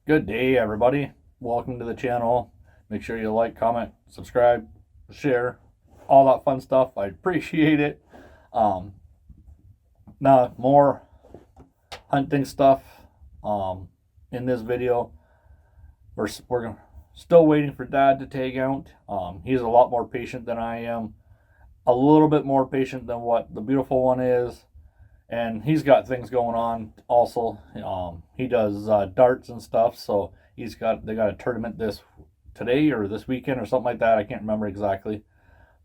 Good day, everybody. Welcome to the channel. Make sure you like, comment, subscribe, share, all that fun stuff. I appreciate it. Um, Now, more hunting stuff in this video. We're still waiting for Dad to tag out. He's a lot more patient than I am. A little bit more patient than what the beautiful one is. And he's got things going on also. He does darts and stuff, so they got a tournament today or this weekend or something like that. I can't remember exactly,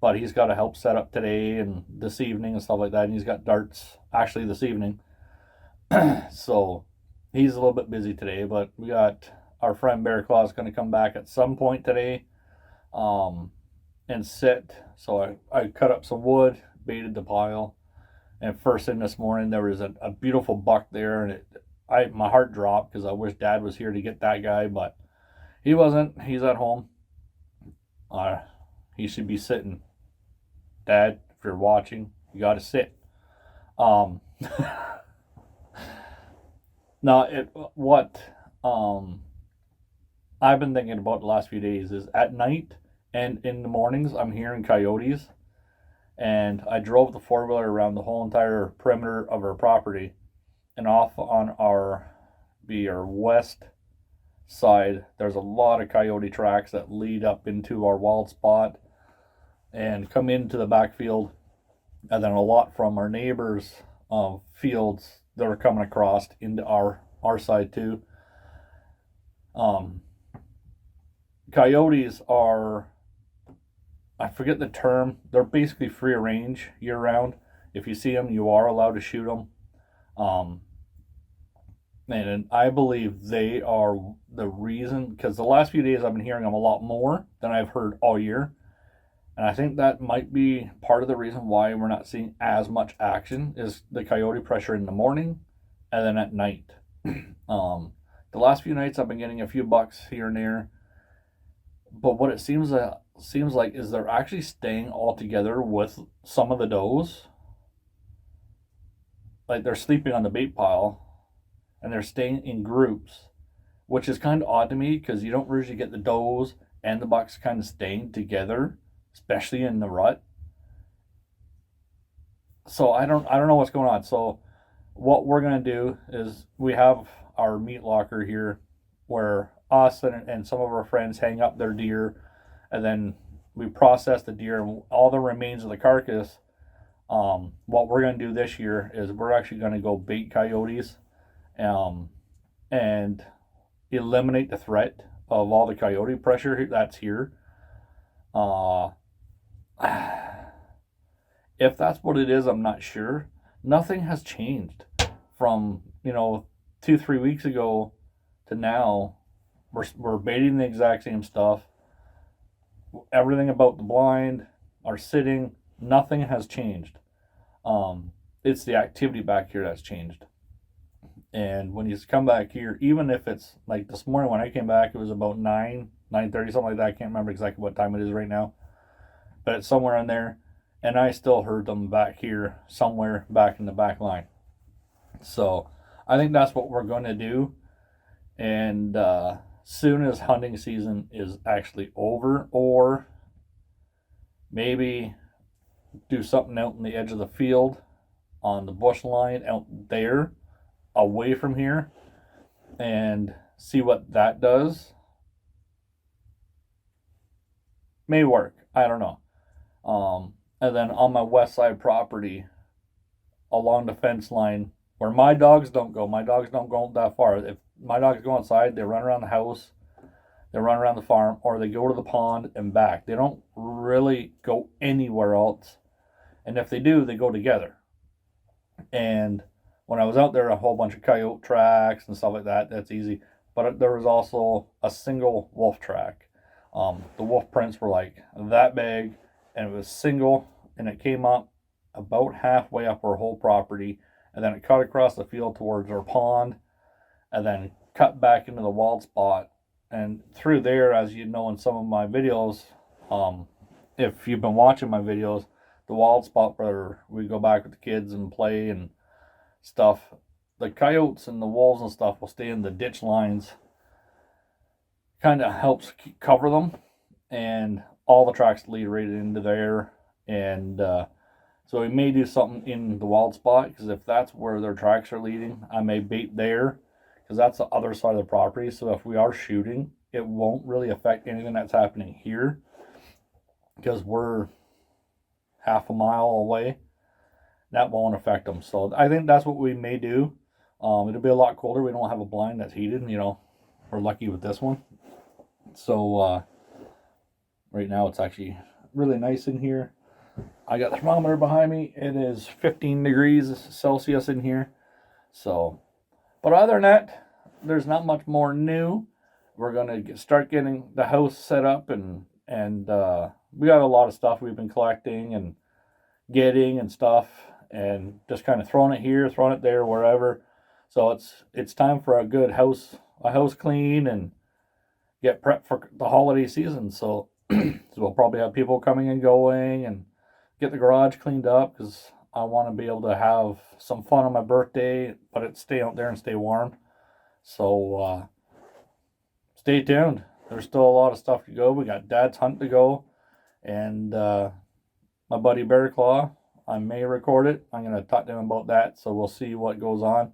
but he's got to help set up today and this evening and stuff like that. And he's got darts actually this evening, so he's a little bit busy today. But we got our friend Bear Claw is going to come back at some point today, um, and sit. So I cut up some wood, baited the pile. And first thing this morning, there was a beautiful buck there, and my heart dropped because I wish Dad was here to get that guy, but he wasn't. He's at home. He should be sitting. Dad, if you're watching, you got to sit. Um, Now, what I've been thinking about the last few days is at night and in the mornings, I'm hearing coyotes, and I drove the four-wheeler around the whole entire perimeter of our property, and off on our west side, there's a lot of coyote tracks that lead up into our wild spot and come into the backfield, and then a lot from our neighbors' fields that are coming across into our side too. Coyotes are, I forget the term, they're basically free range year round. If you see them, you are allowed to shoot them. And I believe they are the reason, because the last few days I've been hearing them a lot more than I've heard all year. And I think that might be part of the reason why we're not seeing as much action is the coyote pressure in the morning and then at night. The last few nights I've been getting a few bucks here and there. But what it seems like is they're actually staying all together with some of the does. Like they're sleeping on the bait pile and they're staying in groups, which is kind of odd to me because you don't usually get the does and the bucks kind of staying together, especially in the rut. So I don't know what's going on. So what we're gonna do is we have our meat locker here where us and some of our friends hang up their deer, and then we process the deer and all the remains of the carcass. What we're gonna do this year is we're actually gonna go bait coyotes, and eliminate the threat of all the coyote pressure that's here. Uh, if that's what it is, I'm not sure. Nothing has changed from 2-3 weeks ago to now. We're baiting the exact same stuff. Everything about the blind, our sitting, nothing has changed. It's the activity back here that's changed. And when you come back here, even if it's like this morning when I came back, it was about 9:30, something like that. I can't remember exactly what time it is right now, but it's somewhere in there. And I still heard them back here, somewhere back in the back line. So I think that's what we're going to do. And soon as hunting season is actually over, or maybe do something out in the edge of the field on the bush line out there away from here and see what that does. May work. I don't know. And then on my west side property, along the fence line, where my dogs don't go. My dogs don't go that far. If my dogs go outside, they run around the house, they run around the farm, or they go to the pond and back. They don't really go anywhere else. And if they do, they go together. And when I was out there, a whole bunch of coyote tracks and stuff like that, that's easy. But there was also a single wolf track. The wolf prints were like that big, and it was single, and it came up about halfway up our whole property, and then it cut across the field towards our pond, and then cut back into the wild spot. And through there, as you know in some of my videos, if you've been watching my videos, the wild spot where we go back with the kids and play and stuff, the coyotes and the wolves and stuff will stay in the ditch lines kind of helps cover them, and all the tracks lead right into there. And so we may do something in the wild spot, because if that's where their tracks are leading, I may bait there, because that's the other side of the property. So if we are shooting, it won't really affect anything that's happening here, because we're half a mile away. That won't affect them. So I think that's what we may do. It'll be a lot colder. We don't have a blind that's heated. We're lucky with this one. So right now it's actually really nice in here. I got the thermometer behind me. It is 15 degrees Celsius in here. So, but other than that, there's not much more new. We're gonna start getting the house set up, and we got a lot of stuff we've been collecting and getting and stuff, and just kind of throwing it here, throwing it there, wherever. So it's time for a house clean and get prepped for the holiday season. So, so we'll probably have people coming and going, and get the garage cleaned up, because I want to be able to have some fun on my birthday, but it stay out there and stay warm. So stay tuned. There's still a lot of stuff to go. We got Dad's hunt to go, and my buddy Bear Claw, I may record it. I'm going to talk to him about that, so we'll see what goes on.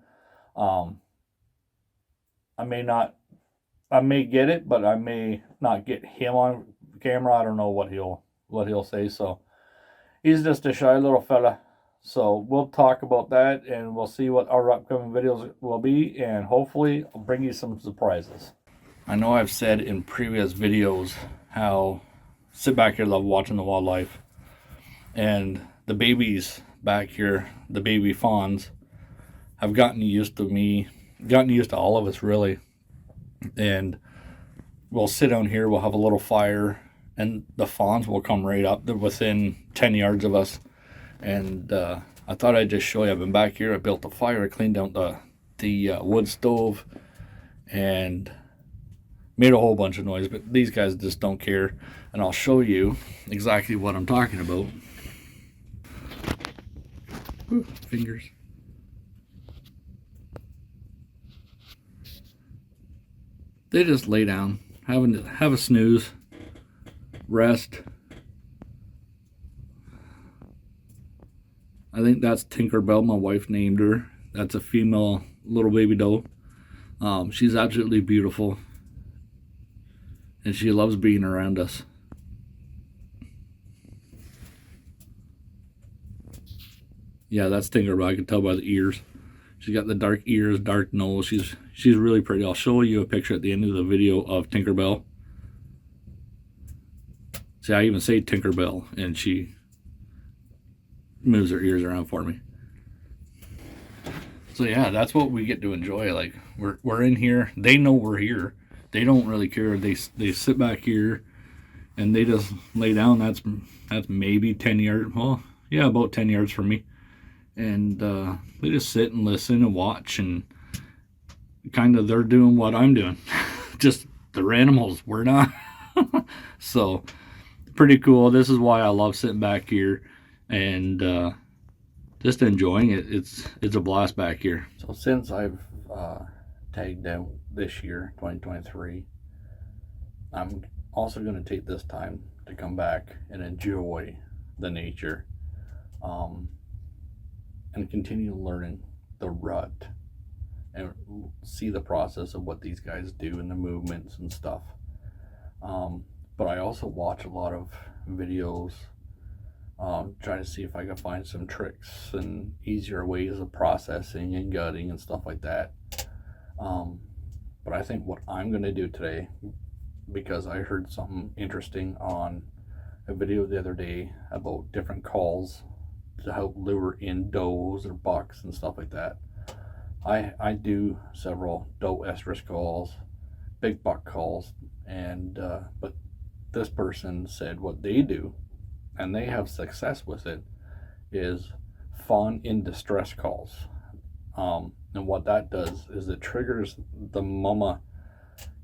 I may get it, but I may not get him on camera. I don't know what he'll say. So he's just a shy little fella. So we'll talk about that, and we'll see what our upcoming videos will be, and hopefully I'll bring you some surprises. I know I've said in previous videos how sit back here, love watching the wildlife, and the babies back here, the baby fawns, have gotten used to me, gotten used to all of us really. And we'll sit down here, we'll have a little fire, and the fawns will come right up. They're within 10 yards of us. And I thought I'd just show you. I've been back here, I built a fire, I cleaned out the wood stove, and made a whole bunch of noise, but these guys just don't care. And I'll show you exactly what I'm talking about. Ooh, fingers. They just lay down, have a snooze, rest. I think that's Tinkerbell, my wife named her. That's a female little baby doe. She's absolutely beautiful, and she loves being around us. Yeah, that's Tinkerbell. I can tell by the ears. She's got the dark ears, dark nose. She's really pretty. I'll show you a picture at the end of the video of Tinkerbell. See, I even say Tinkerbell, and she moves her ears around for me. So yeah, that's what we get to enjoy. Like, we're in here. They know we're here. They don't really care. They sit back here, and they just lay down. That's maybe 10 yards. Well, yeah, about 10 yards from me. And they just sit and listen and watch, and kind of they're doing what I'm doing. Just they're animals. We're not. So pretty cool. This is why I love sitting back here and just enjoying it. It's a blast back here. So since I've tagged out this year, 2023, I'm also going to take this time to come back and enjoy the nature, and continue learning the rut, and see the process of what these guys do and the movements and stuff. But I also watch a lot of videos, trying to see if I can find some tricks and easier ways of processing and gutting and stuff like that. But I think what I'm going to do today, because I heard something interesting on a video the other day about different calls to help lure in does or bucks and stuff like that. I do several doe estrus calls, big buck calls, and but this person said what they do, and they have success with it, is fawn in distress calls. And what that does is it triggers the mama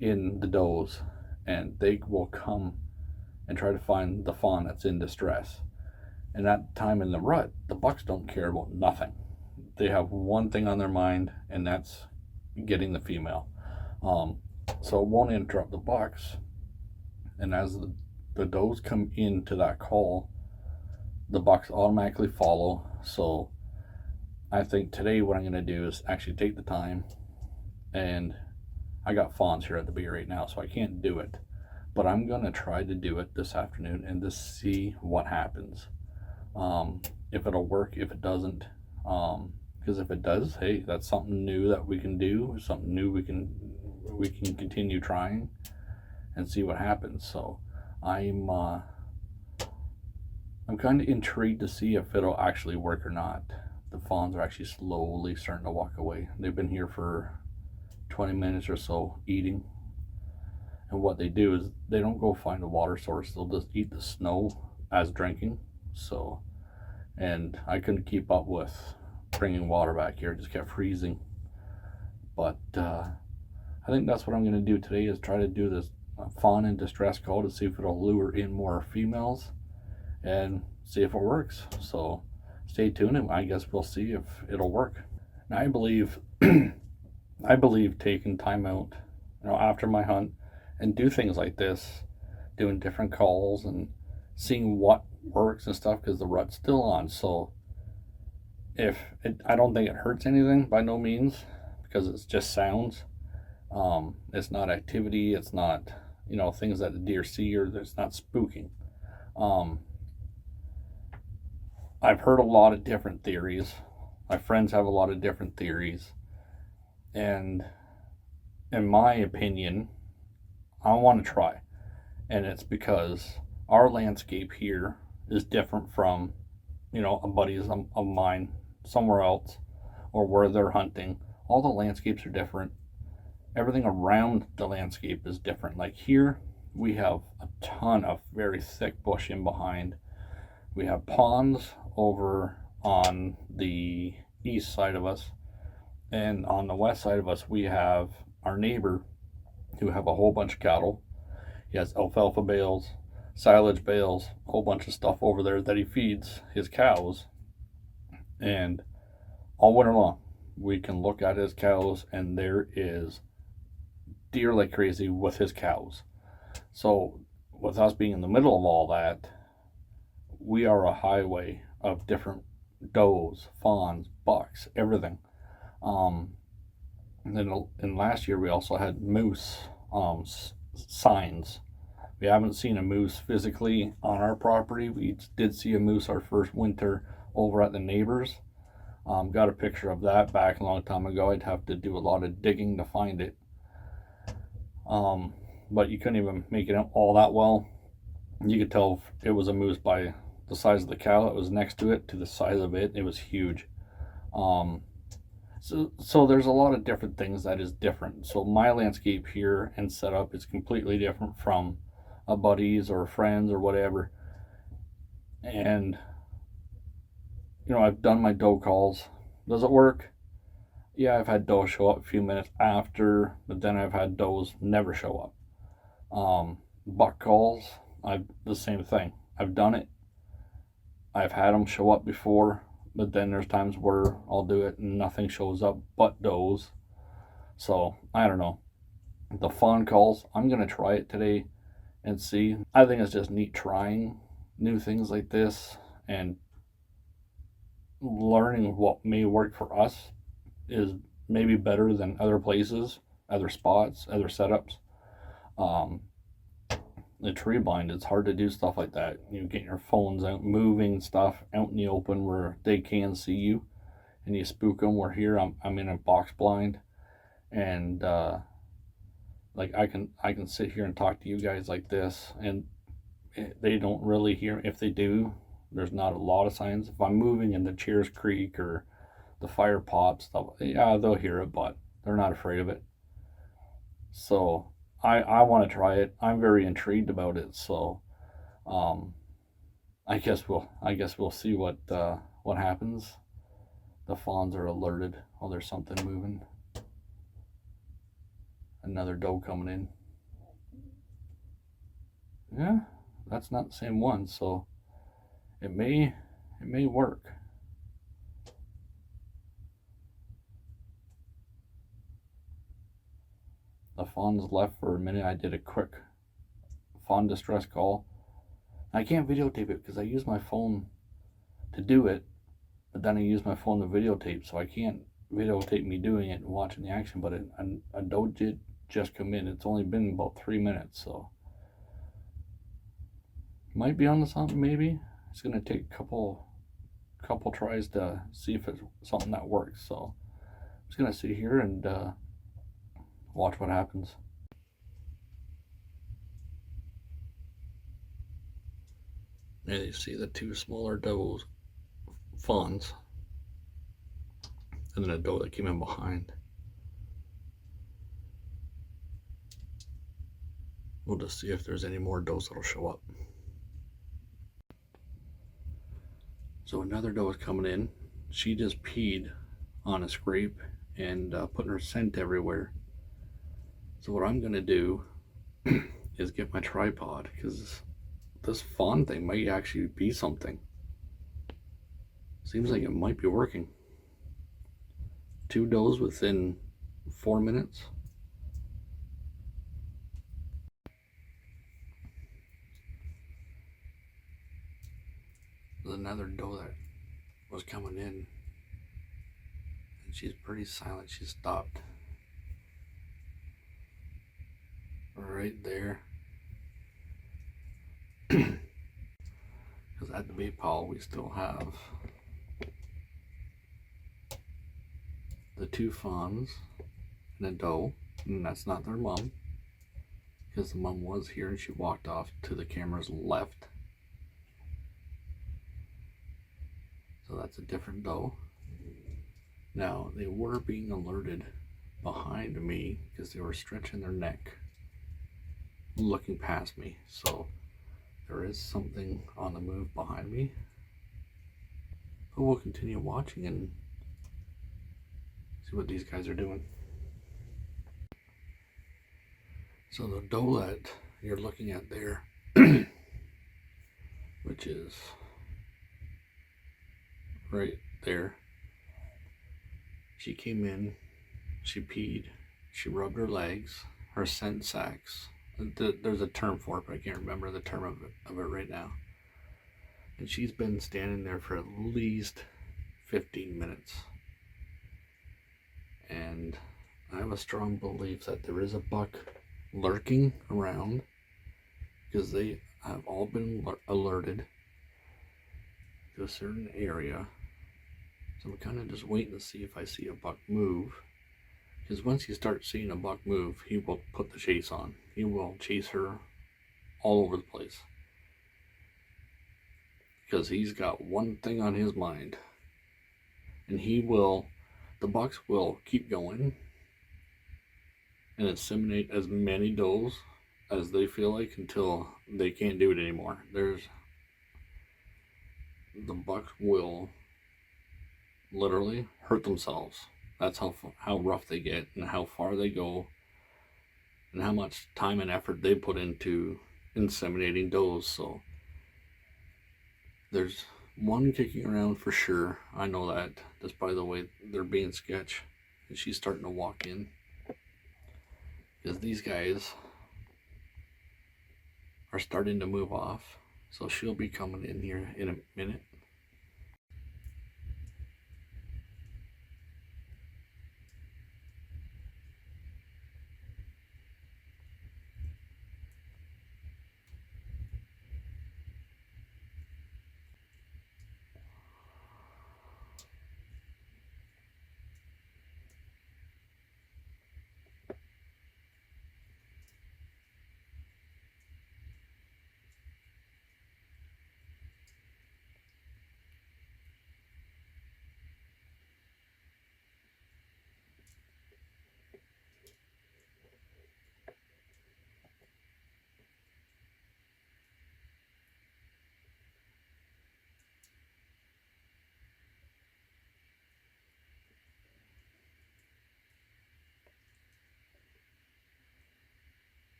in the does, and they will come and try to find the fawn that's in distress. And that time in the rut, the bucks don't care about nothing. They have one thing on their mind, and that's getting the female. so it won't interrupt the bucks. And as the does come into that call, the bucks automatically follow. So I think today what I'm going to do is actually take the time, and I got fawns here at the bee right now, so I can't do it. But I'm going to try to do it this afternoon and just see what happens. If it'll work, if it doesn't. Because if it does, hey, that's something new that we can do, something new we can continue trying and see what happens. So I'm kind of intrigued to see if it'll actually work or not. The fawns are actually slowly starting to walk away. They've been here for 20 minutes or so eating. And what they do is they don't go find a water source. They'll just eat the snow as drinking. So, and I couldn't keep up with bringing water back here. It just kept freezing. But I think that's what I'm going to do today, is try to do this fawn in distress call to see if it'll lure in more females and see if it works. So stay tuned, and I guess we'll see if it'll work. Now, I believe taking time out, after my hunt, and do things like this, doing different calls and seeing what works and stuff, because the rut's still on. So I don't think it hurts anything by no means, because it's just sounds. It's not activity. It's not, things that the deer see, or it's not spooking. I've heard a lot of different theories. My friends have a lot of different theories. And in my opinion, I want to try. And it's because our landscape here is different from, a buddy's of mine somewhere else, or where they're hunting. All the landscapes are different. Everything around the landscape is different. Like here, we have a ton of very thick bush in behind. We have ponds over on the east side of us, and on the west side of us we have our neighbor who have a whole bunch of cattle. He has alfalfa bales, silage bales, a whole bunch of stuff over there that he feeds his cows. And all winter long we can look at his cows, and there is deer like crazy with his cows. So with us being in the middle of all that, we are a highway of different does, fawns, bucks, everything. And then last year we also had moose signs. We haven't seen a moose physically on our property. We did see a moose our first winter over at the neighbors. Got a picture of that back a long time ago. I'd have to do a lot of digging to find it. But you couldn't even make it out all that well. You could tell it was a moose by the size of the cow that was next to it, to the size of it. It was huge. So there's a lot of different things that is different. So my landscape here and setup is completely different from a buddy's or friends or whatever. And I've done my doe calls. Does it work? Yeah, I've had doe show up a few minutes after, but then I've had does never show up. Buck calls, the same thing. I've done it. I've had them show up before, but then there's times where I'll do it and nothing shows up but does. So I don't know. The fawn calls, I'm gonna try it today and see. I think it's just neat trying new things like this and learning what may work for us is maybe better than other places, other spots, other setups. The tree blind, it's hard to do stuff like that. You get your phones out, moving stuff out in the open where they can see you, and you spook them. Where here, I'm in a box blind, and like I can sit here and talk to you guys like this, and they don't really hear. If they do, there's not a lot of signs. If I'm moving in the chairs creak or the fire pops, stuff, yeah, they'll hear it, but they're not afraid of it. So I want to try it. I'm very intrigued about it. So I guess we'll see what happens. The fawns are alerted. Oh, there's something moving. Another doe coming in. Yeah, that's not the same one. So it may work. The fawns left for a minute, I did a quick fawn distress call. I can't videotape it because I use my phone to do it, but then I use my phone to videotape, so I can't videotape me doing it and watching the action. But a doe did just come in. It's only been about 3 minutes, so might be on to something. Maybe it's gonna take a couple tries to see if it's something that works. So I'm just gonna sit here and watch what happens. There you see the two smaller does, fawns, and then a doe that came in behind. We'll just see if there's any more does that'll show up. So another doe is coming in. She just peed on a scrape and putting her scent everywhere. So what I'm gonna do is get my tripod, because this fawn thing might actually be something. Seems like it might be working. 2 does within 4 minutes. There's another doe that was coming in, and she's pretty silent. She stopped right there. Because at the bait pile we still have the 2 fawns and a doe, and that's not their mom, because the mom was here and she walked off to the camera's left. So that's a different doe. Now they were being alerted behind me because they were stretching their neck looking past me, so there is something on the move behind me, but we'll continue watching and see what these guys are doing. So the doe that you're looking at there, which is right there, she came in, she peed, she rubbed her legs, her scent sacs. There's a term for it, but I can't remember the term of it right now. And she's been standing there for at least 15 minutes. And I have a strong belief that there is a buck lurking around, because they have all been alerted to a certain area. So I'm kind of just waiting to see if I see a buck move. Because once you start seeing a buck move, he will put the chase on. He will chase her all over the place. Because he's got one thing on his mind. And the bucks will keep going and inseminate as many does as they feel like until they can't do it anymore. The bucks will literally hurt themselves. That's how rough they get and how far they go and how much time and effort they put into inseminating does. So there's one kicking around for sure. I know that just by the way they're being sketch. And she's starting to walk in, because these guys are starting to move off. So she'll be coming in here in a minute.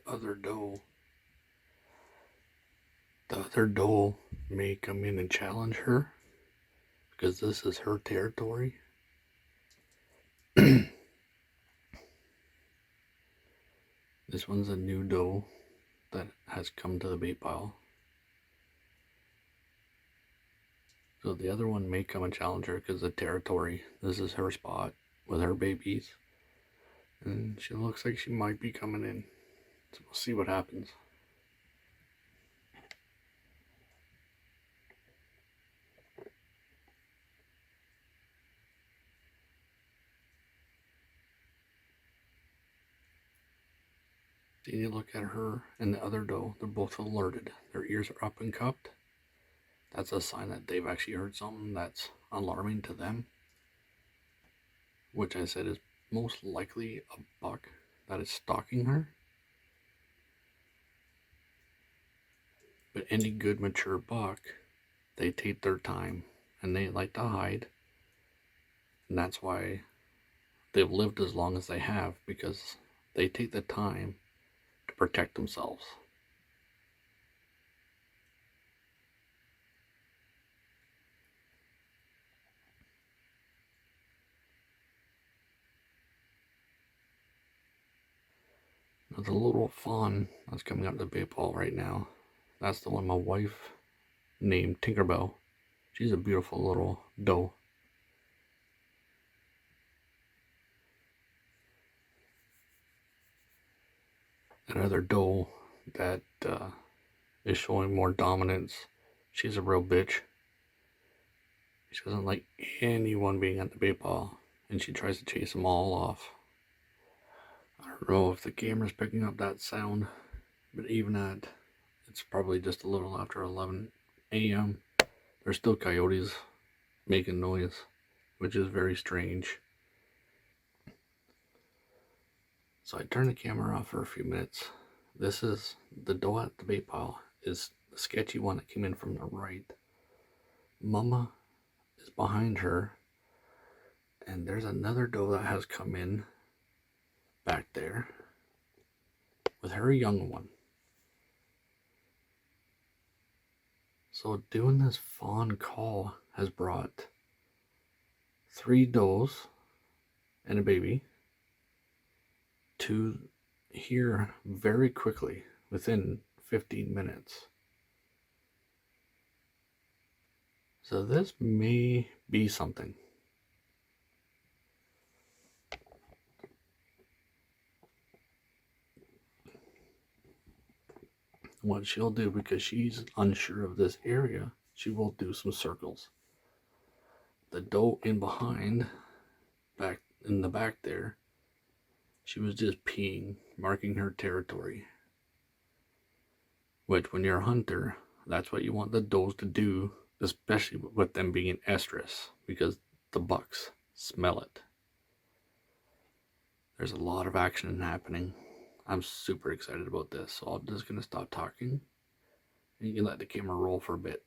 other doe. The other doe may come in and challenge her because this is her territory. This one's a new doe that has come to the bait pile. So the other one may come and challenge her because the territory, this is her spot with her babies. And she looks like she might be coming in. So we'll see what happens. Then you look at her and the other doe, they're both alerted. Their ears are up and cupped. That's a sign that they've actually heard something that's alarming to them, which I said is most likely a buck that is stalking her. But any good mature buck, they take their time and they like to hide. And that's why they've lived as long as they have, because they take the time to protect themselves. Now the little fawn that's coming up the bait ball right now, that's the one my wife named Tinkerbell. She's a beautiful little doe. That other doe that is showing more dominance, she's a real bitch. She doesn't like anyone being at the bait ball, and she tries to chase them all off. I don't know if the camera's picking up that sound, but even at, it's probably just a little after 11 a.m. There's still coyotes making noise, which is very strange. So I turned the camera off for a few minutes. This is the doe at the bait pile, is the sketchy one that came in from the right. Mama is behind her, and there's another doe that has come in back there with her young one. So doing this fawn call has brought 3 does and a baby to here very quickly, within 15 minutes. So this may be something. What she'll do, because she's unsure of this area, she will do some circles. The doe in behind, back in the back there, she was just peeing, marking her territory. Which, when you're a hunter, that's what you want the does to do, especially with them being estrus, because the bucks smell it. There's a lot of action happening. I'm super excited about this, so I'm just going to stop talking, and you can let the camera roll for a bit.